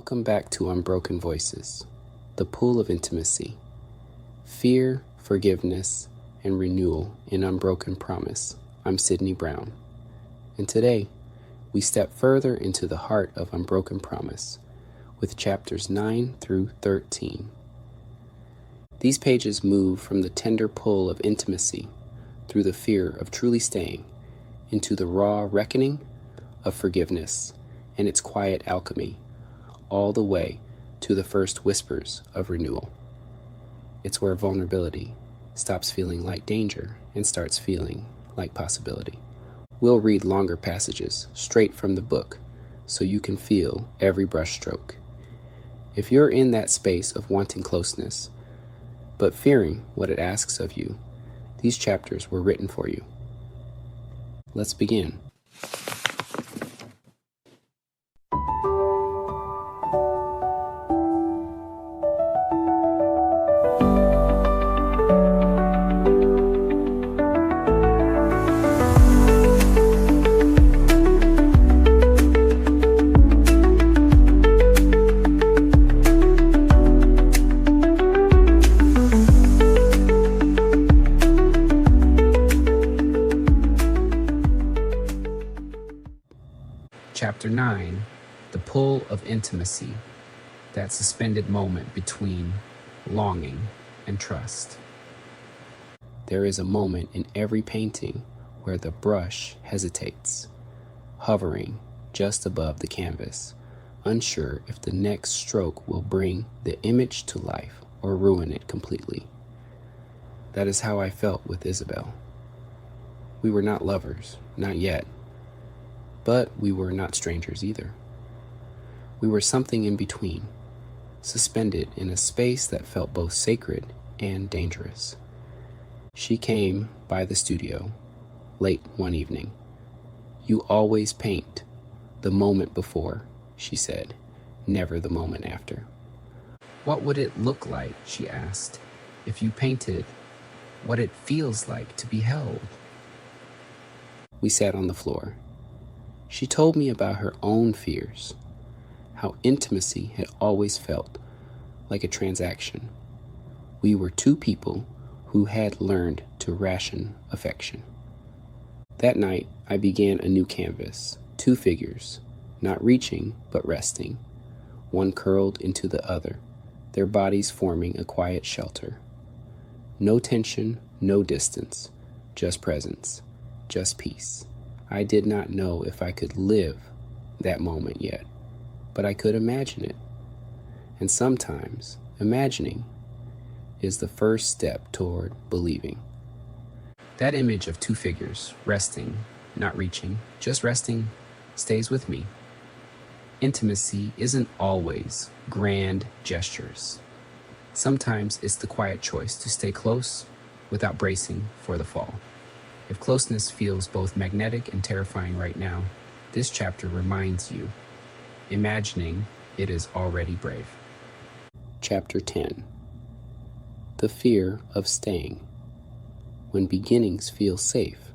Welcome back to Unbroken Voices, the pool of intimacy, fear, forgiveness, and renewal in Unbroken Promise. I'm Sydney Brown, and today we step further into the heart of Unbroken Promise with chapters 9 through 13. These pages move from the tender pull of intimacy through the fear of truly staying into the raw reckoning of forgiveness and its quiet alchemy, all the way to the first whispers of renewal. It's where vulnerability stops feeling like danger and starts feeling like possibility. We'll read longer passages straight from the book so you can feel every brushstroke. If you're in that space of wanting closeness, but fearing what it asks of you, these chapters were written for you. Let's begin. Chapter 9, the pull of intimacy, that suspended moment between longing and trust. There is a moment in every painting where the brush hesitates, hovering just above the canvas, unsure if the next stroke will bring the image to life or ruin it completely. That is how I felt with Isabel. We were not lovers, not yet. But we were not strangers either. We were something in between, suspended in a space that felt both sacred and dangerous. She came by the studio late one evening. "You always paint the moment before," she said, "never the moment after." "What would it look like," she asked, "if you painted what it feels like to be held?" We sat on the floor. She told me about her own fears, how intimacy had always felt like a transaction. We were two people who had learned to ration affection. That night, I began a new canvas, two figures, not reaching but resting, one curled into the other, their bodies forming a quiet shelter. No tension, no distance, just presence, just peace. I did not know if I could live that moment yet, but I could imagine it. And sometimes imagining is the first step toward believing. That image of two figures, resting, not reaching, just resting, stays with me. Intimacy isn't always grand gestures. Sometimes it's the quiet choice to stay close without bracing for the fall. If closeness feels both magnetic and terrifying right now, this chapter reminds you, imagining it is already brave. Chapter 10, the fear of staying. When beginnings feel safe,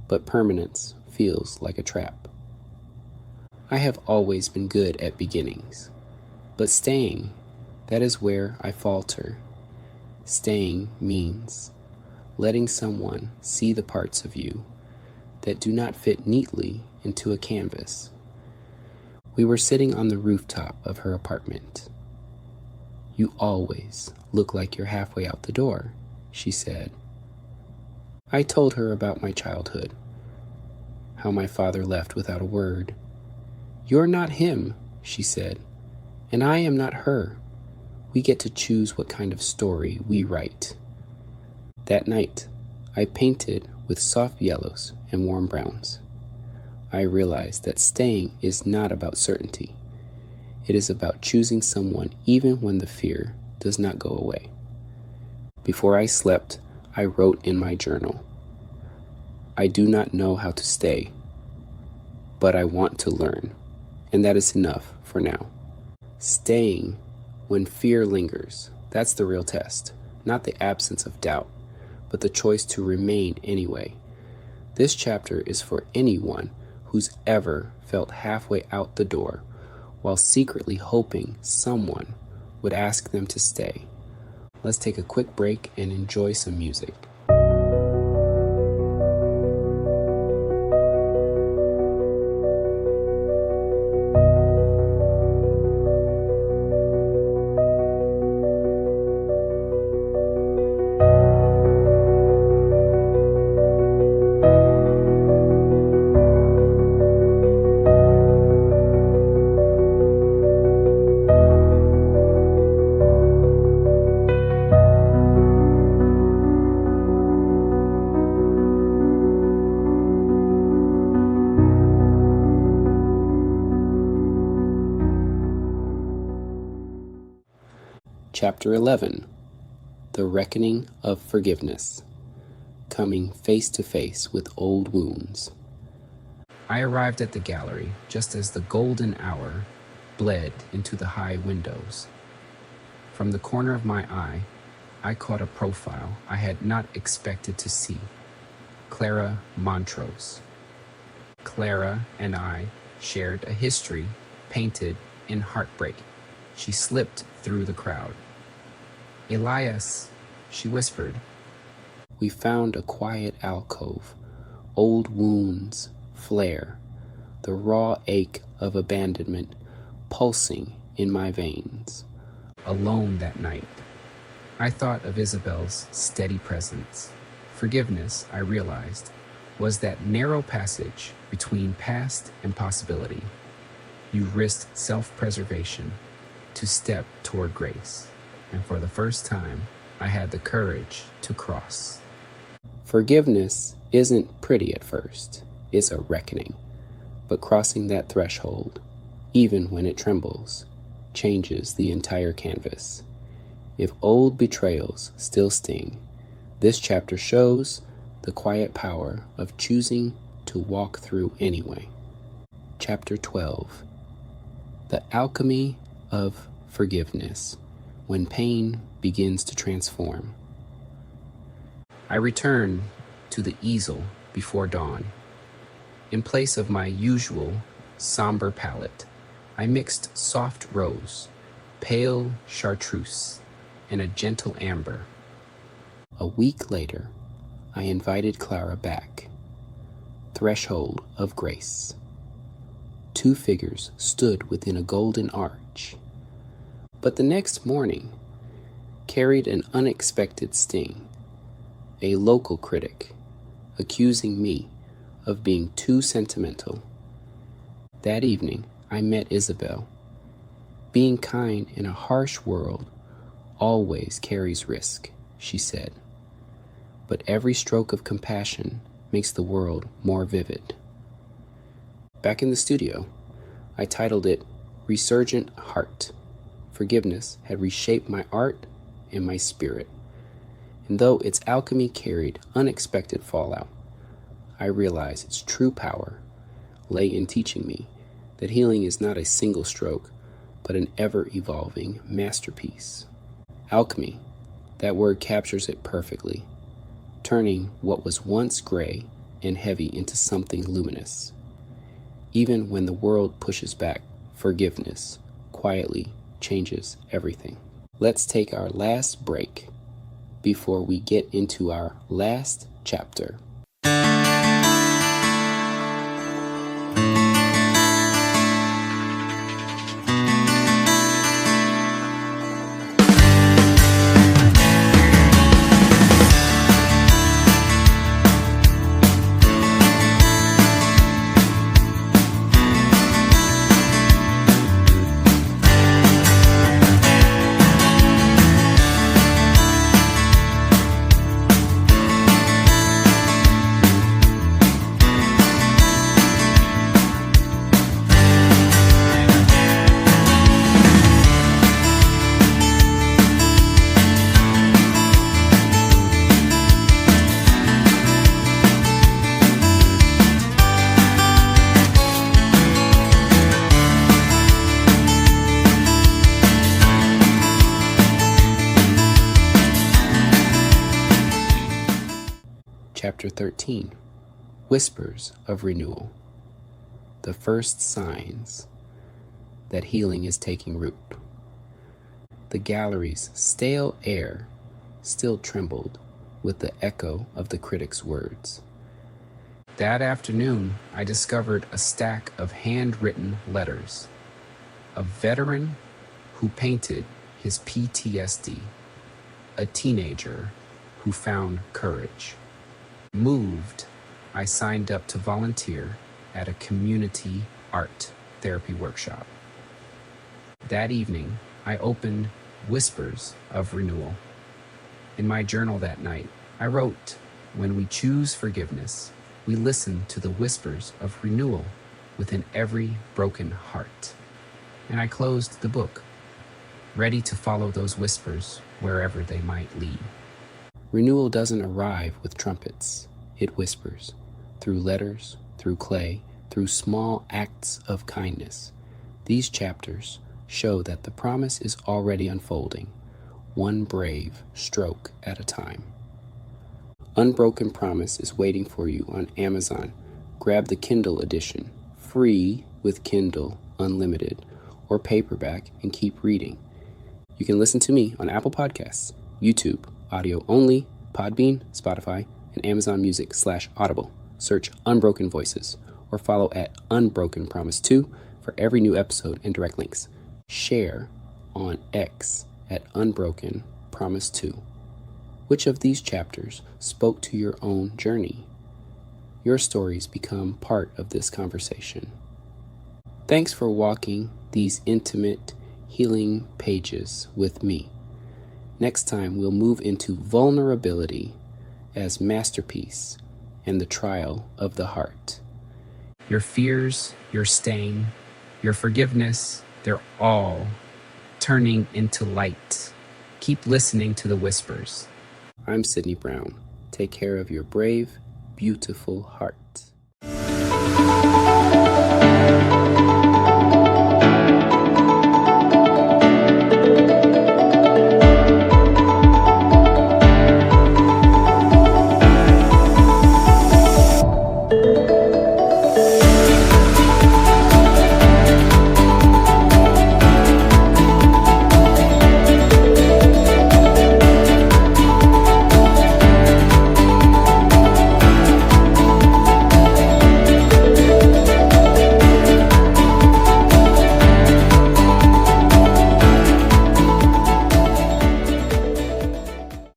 but permanence feels like a trap. I have always been good at beginnings, but staying, that is where I falter. Staying means letting someone see the parts of you that do not fit neatly into a canvas. We were sitting on the rooftop of her apartment. "You always look like you're halfway out the door," she said. I told her about my childhood, how my father left without a word. "You're not him," she said, "and I am not her. We get to choose what kind of story we write." That night, I painted with soft yellows and warm browns. I realized that staying is not about certainty. It is about choosing someone even when the fear does not go away. Before I slept, I wrote in my journal, "I do not know how to stay, but I want to learn, and that is enough for now." Staying when fear lingers, that's the real test, not the absence of doubt, but the choice to remain anyway. This chapter is for anyone who's ever felt halfway out the door while secretly hoping someone would ask them to stay. Let's take a quick break and enjoy some music. Chapter 11. The Reckoning of Forgiveness. Coming face to face with old wounds. I arrived at the gallery just as the golden hour bled into the high windows. From the corner of my eye, I caught a profile I had not expected to see. Clara Montrose. Clara and I shared a history painted in heartbreak. She slipped through the crowd. "Elias," she whispered. We found a quiet alcove. Old wounds flare, the raw ache of abandonment pulsing in my veins. Alone that night, I thought of Isabel's steady presence. Forgiveness, I realized, was that narrow passage between past and possibility. You risked self-preservation to step toward grace, and for the first time, I had the courage to cross. Forgiveness isn't pretty at first. It's a reckoning. But crossing that threshold, even when it trembles, changes the entire canvas. If old betrayals still sting, this chapter shows the quiet power of choosing to walk through anyway. Chapter 12. The alchemy of forgiveness, when pain begins to transform. I return to the easel before dawn. In place of my usual somber palette, I mixed soft rose, pale chartreuse, and a gentle amber. A week later, I invited Clara back. Threshold of grace. Two figures stood within a golden arch. But the next morning carried an unexpected sting. A local critic accusing me of being too sentimental. That evening, I met Isabel. Being kind in a harsh world always carries risk, she said. But every stroke of compassion makes the world more vivid. Back in the studio, I titled it Resurgent Heart. Forgiveness had reshaped my art and my spirit. And though its alchemy carried unexpected fallout, I realized its true power lay in teaching me that healing is not a single stroke, but an ever-evolving masterpiece. Alchemy, that word captures it perfectly, turning what was once gray and heavy into something luminous. Even when the world pushes back, forgiveness quietly changes everything. Let's take our last break before we get into our last chapter. Chapter 13. Whispers of Renewal. The First Signs. that healing is taking root. The gallery's stale air still trembled with the echo of the critic's words. That afternoon, I discovered a stack of handwritten letters. A veteran who painted his PTSD. A teenager who found courage. Moved, I signed up to volunteer at a community art therapy workshop. That evening, I opened Whispers of Renewal. In my journal that night, I wrote, "When we choose forgiveness, we listen to the whispers of renewal within every broken heart." And I closed the book, ready to follow those whispers wherever they might lead. Renewal doesn't arrive with trumpets. It whispers, through letters, through clay, through small acts of kindness. These chapters show that the promise is already unfolding, one brave stroke at a time. Unbroken Promise is waiting for you on Amazon. Grab the Kindle edition, free with Kindle Unlimited, or paperback, and keep reading. You can listen to me on Apple Podcasts, YouTube, audio only, Podbean, Spotify, and Amazon Music/Audible. Search Unbroken Voices, or follow at Unbroken Promise 2 for every new episode and direct links. Share on X at Unbroken Promise 2. Which of these chapters spoke to your own journey? Your stories become part of this conversation. Thanks for walking these intimate, healing pages with me. Next time, we'll move into vulnerability as masterpiece and the trial of the heart. Your fears, your stain, your forgiveness, they're all turning into light. Keep listening to the whispers. I'm Sydney Brown. Take care of your brave, beautiful heart.